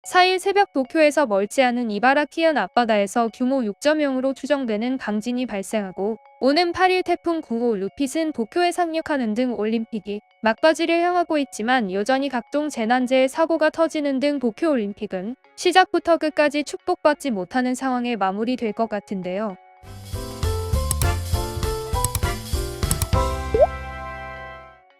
4일 새벽 도쿄에서 멀지 않은 이바라키현 앞바다에서 규모 6.0으로 추정되는 강진이 발생하고 오는 8일 태풍 9호 루핏은 도쿄에 상륙하는 등 올림픽이 막바지를 향하고 있지만 여전히 각종 재난재해 사고가 터지는 등 도쿄올림픽은 시작부터 끝까지 축복받지 못하는 상황에 마무리될 것 같은데요.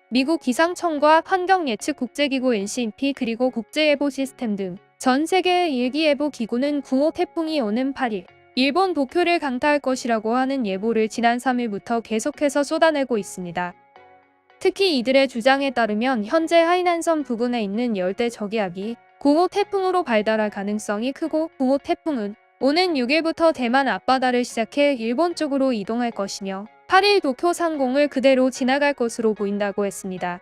미국 기상청과 환경예측국제기구 NCMP 그리고 국제예보 시스템 등 전 세계의 일기예보 기구는 9호 태풍이 오는 8일 일본 도쿄를 강타할 것이라고 하는 예보를 지난 3일부터 계속해서 쏟아내고 있습니다. 특히 이들의 주장에 따르면 현재 하이난섬 부근에 있는 열대 저기압이 9호 태풍으로 발달할 가능성이 크고 9호 태풍은 오는 6일부터 대만 앞바다를 시작해 일본 쪽으로 이동할 것이며 8일 도쿄 상공을 그대로 지나갈 것으로 보인다고 했습니다.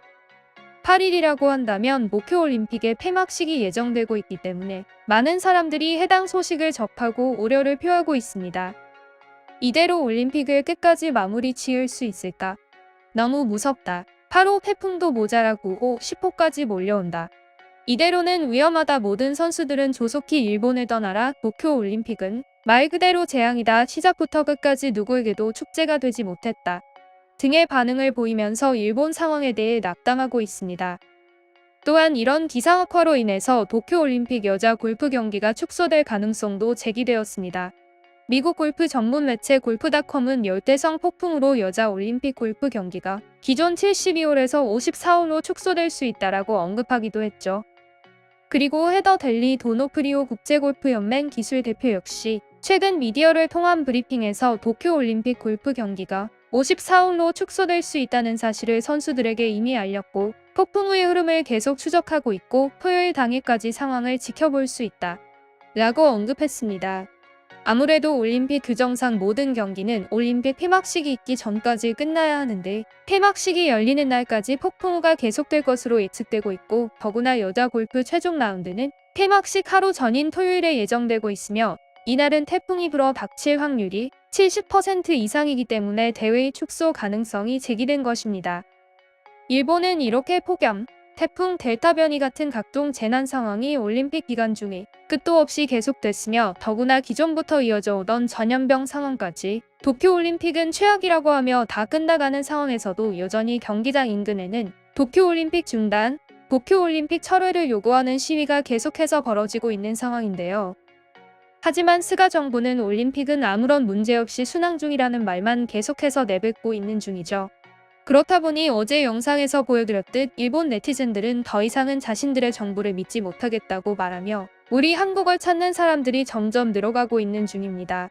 8일이라고 한다면 도쿄올림픽의 폐막식이 예정되고 있기 때문에 많은 사람들이 해당 소식을 접하고 우려를 표하고 있습니다. 이대로 올림픽을 끝까지 마무리 지을 수 있을까? 너무 무섭다. 8호 태풍도 모자라고 10호까지 몰려온다. 이대로는 위험하다. 모든 선수들은 조속히 일본을 떠나라. 도쿄올림픽은 말 그대로 재앙이다. 시작부터 끝까지 누구에게도 축제가 되지 못했다. 등의 반응을 보이면서 일본 상황에 대해 낙담하고 있습니다. 또한 이런 기상 악화로 인해서 도쿄올림픽 여자 골프 경기가 축소될 가능성도 제기되었습니다. 미국 골프 전문 매체 골프닷컴은 열대성 폭풍으로 여자 올림픽 골프 경기가 기존 72홀에서 54홀로 축소될 수 있다라고 언급하기도 했죠. 그리고 헤더 델리 도노프리오 국제골프연맹 기술대표 역시 최근 미디어를 통한 브리핑에서 도쿄올림픽 골프 경기가 54홀로 축소될 수 있다는 사실을 선수들에게 이미 알렸고 폭풍우의 흐름을 계속 추적하고 있고 토요일 당일까지 상황을 지켜볼 수 있다 라고 언급했습니다. 아무래도 올림픽 규정상 모든 경기는 올림픽 폐막식이 있기 전까지 끝나야 하는데 폐막식이 열리는 날까지 폭풍우가 계속될 것으로 예측되고 있고 더구나 여자 골프 최종 라운드는 폐막식 하루 전인 토요일에 예정되고 있으며 이날은 태풍이 불어 닥칠 확률이 70% 이상이기 때문에 대회의 축소 가능성이 제기된 것입니다. 일본은 이렇게 폭염, 태풍 델타 변이 같은 각종 재난 상황이 올림픽 기간 중에 끝도 없이 계속됐으며 더구나 기존부터 이어져 오던 전염병 상황까지 도쿄올림픽은 최악이라고 하며 다 끝나가는 상황에서도 여전히 경기장 인근에는 도쿄올림픽 중단, 도쿄올림픽 철회를 요구하는 시위가 계속해서 벌어지고 있는 상황인데요. 하지만 스가 정부는 올림픽은 아무런 문제 없이 순항 중이라는 말만 계속해서 내뱉고 있는 중이죠. 그렇다 보니 어제 영상에서 보여드렸듯 일본 네티즌들은 더 이상은 자신들의 정부를 믿지 못하겠다고 말하며 우리 한국을 찾는 사람들이 점점 늘어가고 있는 중입니다.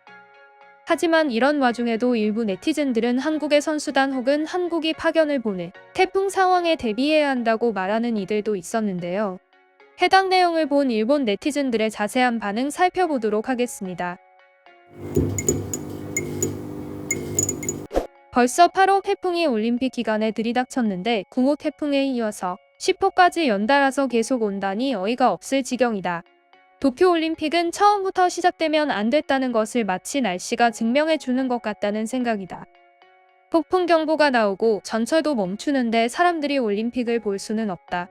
하지만 이런 와중에도 일부 네티즌들은 한국의 선수단 혹은 한국이 파견을 보내 태풍 상황에 대비해야 한다고 말하는 이들도 있었는데요. 해당 내용을 본 일본 네티즌들의 자세한 반응 살펴보도록 하겠습니다. 벌써 8호 태풍이 올림픽 기간에 들이닥쳤는데 9호 태풍에 이어서 10호까지 연달아서 계속 온다니 어이가 없을 지경이다. 도쿄올림픽은 처음부터 시작되면 안 됐다는 것을 마치 날씨가 증명해 주는 것 같다는 생각이다. 폭풍 경보가 나오고 전철도 멈추는데 사람들이 올림픽을 볼 수는 없다.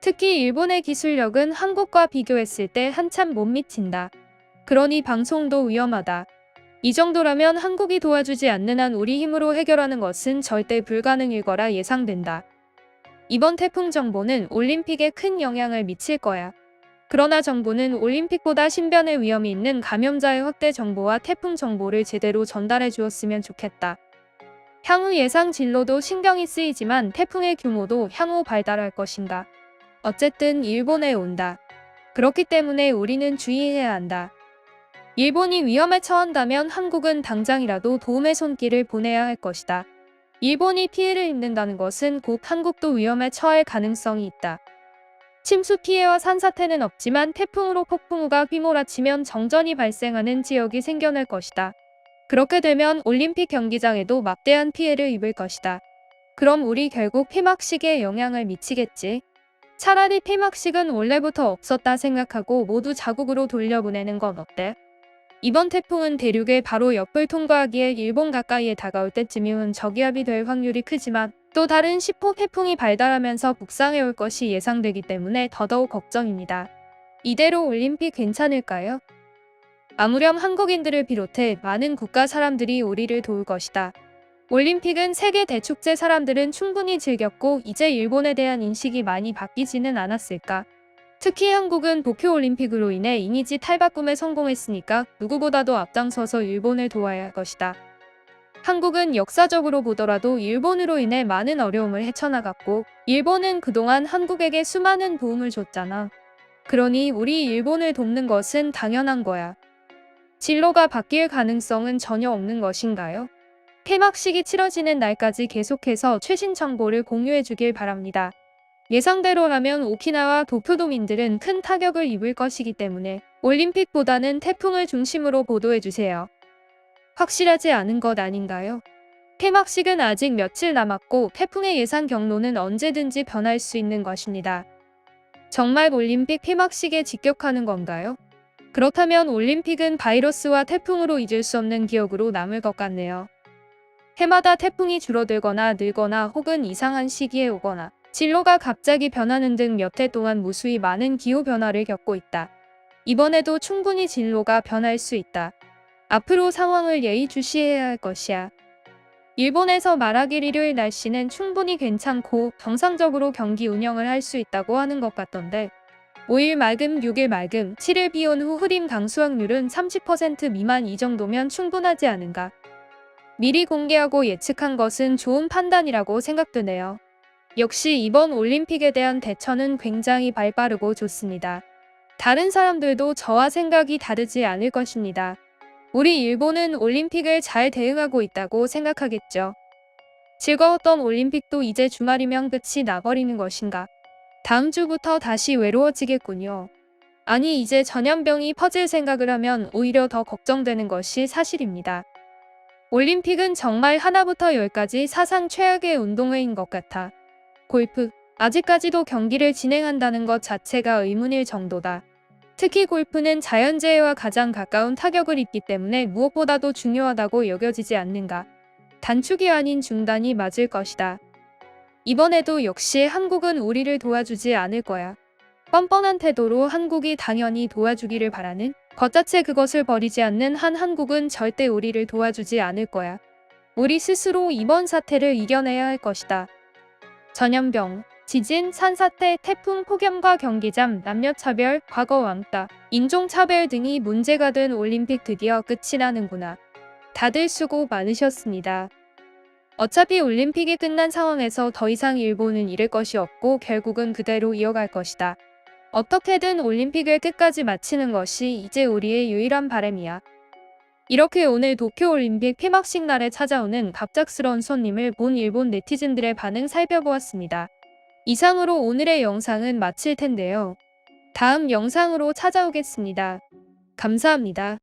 특히 일본의 기술력은 한국과 비교했을 때 한참 못 미친다. 그러니 방송도 위험하다. 이 정도라면 한국이 도와주지 않는 한 우리 힘으로 해결하는 것은 절대 불가능일 거라 예상된다. 이번 태풍 정보는 올림픽에 큰 영향을 미칠 거야. 그러나 정부는 올림픽보다 신변의 위험이 있는 감염자의 확대 정보와 태풍 정보를 제대로 전달해 주었으면 좋겠다. 향후 예상 진로도 신경이 쓰이지만 태풍의 규모도 향후 발달할 것인가. 어쨌든 일본에 온다. 그렇기 때문에 우리는 주의해야 한다. 일본이 위험에 처한다면 한국은 당장이라도 도움의 손길을 보내야 할 것이다. 일본이 피해를 입는다는 것은 곧 한국도 위험에 처할 가능성이 있다. 침수 피해와 산사태는 없지만 태풍으로 폭풍우가 휘몰아치면 정전이 발생하는 지역이 생겨날 것이다. 그렇게 되면 올림픽 경기장에도 막대한 피해를 입을 것이다. 그럼 우리 결국 폐막식에 영향을 미치겠지. 차라리 폐막식은 원래부터 없었다 생각하고 모두 자국으로 돌려보내는 건 어때? 이번 태풍은 대륙의 바로 옆을 통과하기에 일본 가까이에 다가올 때쯤이면 저기압이 될 확률이 크지만 또 다른 10호 태풍이 발달하면서 북상해 올 것이 예상되기 때문에 더더욱 걱정입니다. 이대로 올림픽 괜찮을까요? 아무렴 한국인들을 비롯해 많은 국가 사람들이 우리를 도울 것이다. 올림픽은 세계 대축제 사람들은 충분히 즐겼고 이제 일본에 대한 인식이 많이 바뀌지는 않았을까. 특히 한국은 도쿄올림픽으로 인해 이미지 탈바꿈에 성공했으니까 누구보다도 앞장서서 일본을 도와야 할 것이다. 한국은 역사적으로 보더라도 일본으로 인해 많은 어려움을 헤쳐나갔고 일본은 그동안 한국에게 수많은 도움을 줬잖아. 그러니 우리 일본을 돕는 것은 당연한 거야. 진로가 바뀔 가능성은 전혀 없는 것인가요? 폐막식이 치러지는 날까지 계속해서 최신 정보를 공유해 주길 바랍니다. 예상대로라면 오키나와 도쿄도민들은 큰 타격을 입을 것이기 때문에 올림픽보다는 태풍을 중심으로 보도해 주세요. 확실하지 않은 것 아닌가요? 폐막식은 아직 며칠 남았고 태풍의 예상 경로는 언제든지 변할 수 있는 것입니다. 정말 올림픽 폐막식에 직격하는 건가요? 그렇다면 올림픽은 바이러스와 태풍으로 잊을 수 없는 기억으로 남을 것 같네요. 해마다 태풍이 줄어들거나 늘거나 혹은 이상한 시기에 오거나 진로가 갑자기 변하는 등 몇 해 동안 무수히 많은 기후변화를 겪고 있다. 이번에도 충분히 진로가 변할 수 있다. 앞으로 상황을 예의주시해야 할 것이야. 일본에서 말하길 일요일 날씨는 충분히 괜찮고 정상적으로 경기 운영을 할 수 있다고 하는 것 같던데 5일 맑음, 6일 맑음, 7일 비온 후 흐림 강수 확률은 30% 미만 이 정도면 충분하지 않은가. 미리 공개하고 예측한 것은 좋은 판단이라고 생각되네요. 역시 이번 올림픽에 대한 대처는 굉장히 발빠르고 좋습니다. 다른 사람들도 저와 생각이 다르지 않을 것입니다. 우리 일본은 올림픽을 잘 대응하고 있다고 생각하겠죠. 즐거웠던 올림픽도 이제 주말이면 끝이 나버리는 것인가. 다음 주부터 다시 외로워지겠군요. 아니 이제 전염병이 퍼질 생각을 하면 오히려 더 걱정되는 것이 사실입니다. 올림픽은 정말 하나부터 열까지 사상 최악의 운동회인 것 같아. 골프, 아직까지도 경기를 진행한다는 것 자체가 의문일 정도다. 특히 골프는 자연재해와 가장 가까운 타격을 입기 때문에 무엇보다도 중요하다고 여겨지지 않는가. 단축이 아닌 중단이 맞을 것이다. 이번에도 역시 한국은 우리를 도와주지 않을 거야. 뻔뻔한 태도로 한국이 당연히 도와주기를 바라는 것 자체 그것을 버리지 않는 한 한국은 절대 우리를 도와주지 않을 거야. 우리 스스로 이번 사태를 이겨내야 할 것이다. 전염병, 지진, 산사태, 태풍, 폭염과 경기장, 남녀차별, 과거 왕따, 인종차별 등이 문제가 된 올림픽 드디어 끝이 나는구나. 다들 수고 많으셨습니다. 어차피 올림픽이 끝난 상황에서 더 이상 일본은 잃을 것이 없고 결국은 그대로 이어갈 것이다. 어떻게든 올림픽을 끝까지 마치는 것이 이제 우리의 유일한 바람이야. 이렇게 오늘 도쿄올림픽 폐막식 날에 찾아오는 갑작스러운 손님을 본 일본 네티즌들의 반응 살펴보았습니다. 이상으로 오늘의 영상은 마칠 텐데요. 다음 영상으로 찾아오겠습니다. 감사합니다.